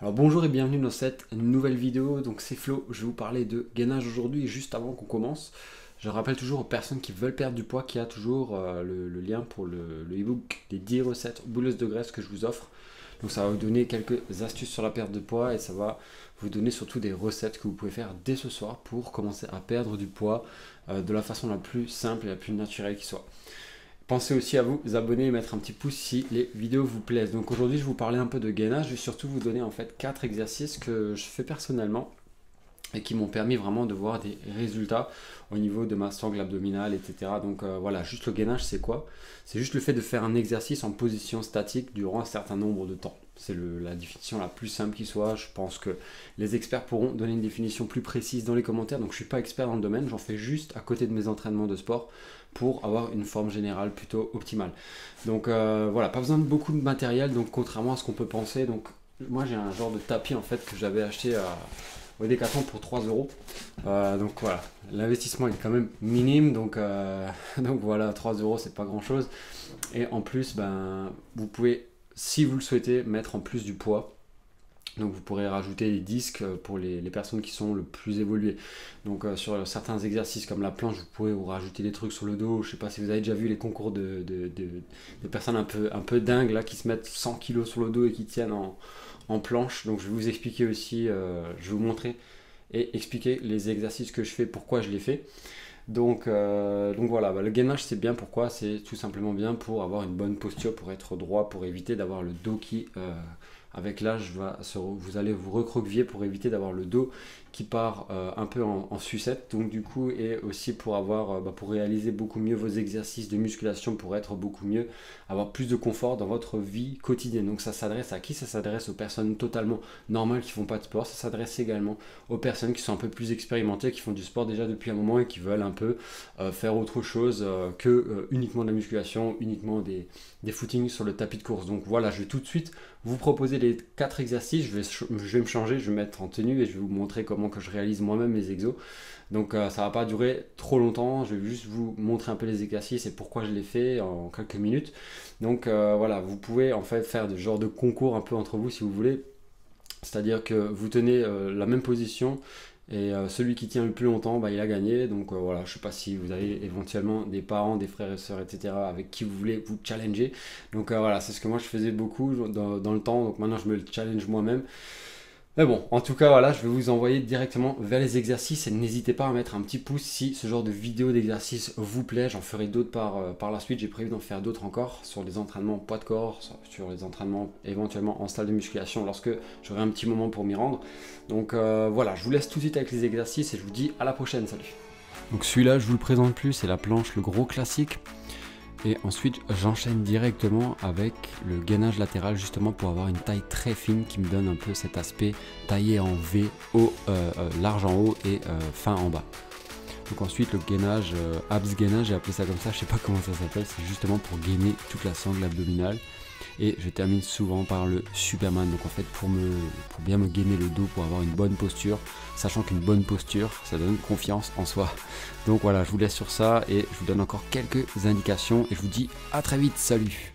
Alors bonjour et bienvenue dans cette nouvelle vidéo. Donc c'est Flo, je vais vous parler de gainage aujourd'hui. Et juste avant qu'on commence, je rappelle toujours aux personnes qui veulent perdre du poids qu'il y a toujours le lien pour le e-book des 10 recettes bouleuse de graisse que je vous offre. Donc ça va vous donner quelques astuces sur la perte de poids et ça va vous donner surtout des recettes que vous pouvez faire dès ce soir pour commencer à perdre du poids de la façon la plus simple et la plus naturelle qui soit. Pensez aussi à vous abonner et mettre un petit pouce si les vidéos vous plaisent. Donc aujourd'hui, je vais vous parler un peu de gainage. Je vais surtout vous donner en fait 4 exercices que je fais personnellement et qui m'ont permis vraiment de voir des résultats au niveau de ma sangle abdominale, etc. Donc voilà, juste le gainage, c'est quoi? C'est juste le fait de faire un exercice en position statique durant un certain nombre de temps. C'est la définition la plus simple qui soit. Je pense que les experts pourront donner une définition plus précise dans les commentaires. Donc je ne suis pas expert dans le domaine, j'en fais juste à côté de mes entraînements de sport pour avoir une forme générale plutôt optimale. Donc voilà, pas besoin de beaucoup de matériel, donc contrairement à ce qu'on peut penser. Donc moi j'ai un genre de tapis en fait que j'avais acheté au Decathlon pour 3 euros. Donc voilà, l'investissement est quand même minime, donc voilà, 3 euros c'est pas grand chose. Et en plus, vous pouvez, si vous le souhaitez, mettre en plus du poids. Donc vous pourrez rajouter des disques pour les personnes qui sont le plus évoluées. Donc sur certains exercices comme la planche, vous pourrez vous rajouter des trucs sur le dos. Je sais pas si vous avez déjà vu les concours de personnes un peu dingues là, qui se mettent 100 kilos sur le dos et qui tiennent en planche. Donc je vais vous expliquer aussi, je vais vous montrer et expliquer les exercices que je fais, pourquoi je les fais. Donc voilà, le gainage c'est bien, pourquoi? C'est tout simplement bien pour avoir une bonne posture, pour être droit, pour éviter d'avoir le dos qui, avec l'âge, vous allez vous recroqueviller pour éviter d'avoir le dos qui part un peu en sucette. Donc du coup, et aussi pour avoir, pour réaliser beaucoup mieux vos exercices de musculation, pour être beaucoup mieux, avoir plus de confort dans votre vie quotidienne. Donc ça s'adresse à qui? Ça s'adresse aux personnes totalement normales qui font pas de sport. Ça s'adresse également aux personnes qui sont un peu plus expérimentées, qui font du sport déjà depuis un moment et qui veulent un peu faire autre chose que uniquement de la musculation, uniquement des footings sur le tapis de course. Donc voilà, je vais tout de suite vous proposer les 4 exercices. Je vais me changer, je vais me mettre en tenue et je vais vous montrer comment que je réalise moi-même mes exos. Donc ça va pas durer trop longtemps, je vais juste vous montrer un peu les exercices et pourquoi je les fais en quelques minutes. Donc voilà, vous pouvez en fait faire des genres de concours un peu entre vous si vous voulez. C'est-à-dire que vous tenez la même position et celui qui tient le plus longtemps, il a gagné. Donc voilà, je ne sais pas si vous avez éventuellement des parents, des frères et sœurs, etc. avec qui vous voulez vous challenger. Donc voilà, c'est ce que moi je faisais beaucoup dans le temps. Donc maintenant je me le challenge moi-même. Mais bon, en tout cas, voilà, je vais vous envoyer directement vers les exercices et n'hésitez pas à mettre un petit pouce si ce genre de vidéo d'exercice vous plaît. J'en ferai d'autres par la suite, j'ai prévu d'en faire d'autres encore sur les entraînements poids de corps, sur les entraînements éventuellement en salle de musculation lorsque j'aurai un petit moment pour m'y rendre. Donc voilà, je vous laisse tout de suite avec les exercices et je vous dis à la prochaine, salut. Donc celui-là, je vous le présente plus, c'est la planche, le gros classique. Et ensuite, j'enchaîne directement avec le gainage latéral justement pour avoir une taille très fine qui me donne un peu cet aspect taillé en V, haut, large en haut et fin en bas. Donc ensuite, le gainage, abs gainage, j'ai appelé ça comme ça, je sais pas comment ça s'appelle, c'est justement pour gainer toute la sangle abdominale. Et je termine souvent par le Superman, donc en fait pour bien me gainer le dos, pour avoir une bonne posture, sachant qu'une bonne posture, ça donne confiance en soi. Donc voilà, je vous laisse sur ça et je vous donne encore quelques indications et je vous dis à très vite, salut!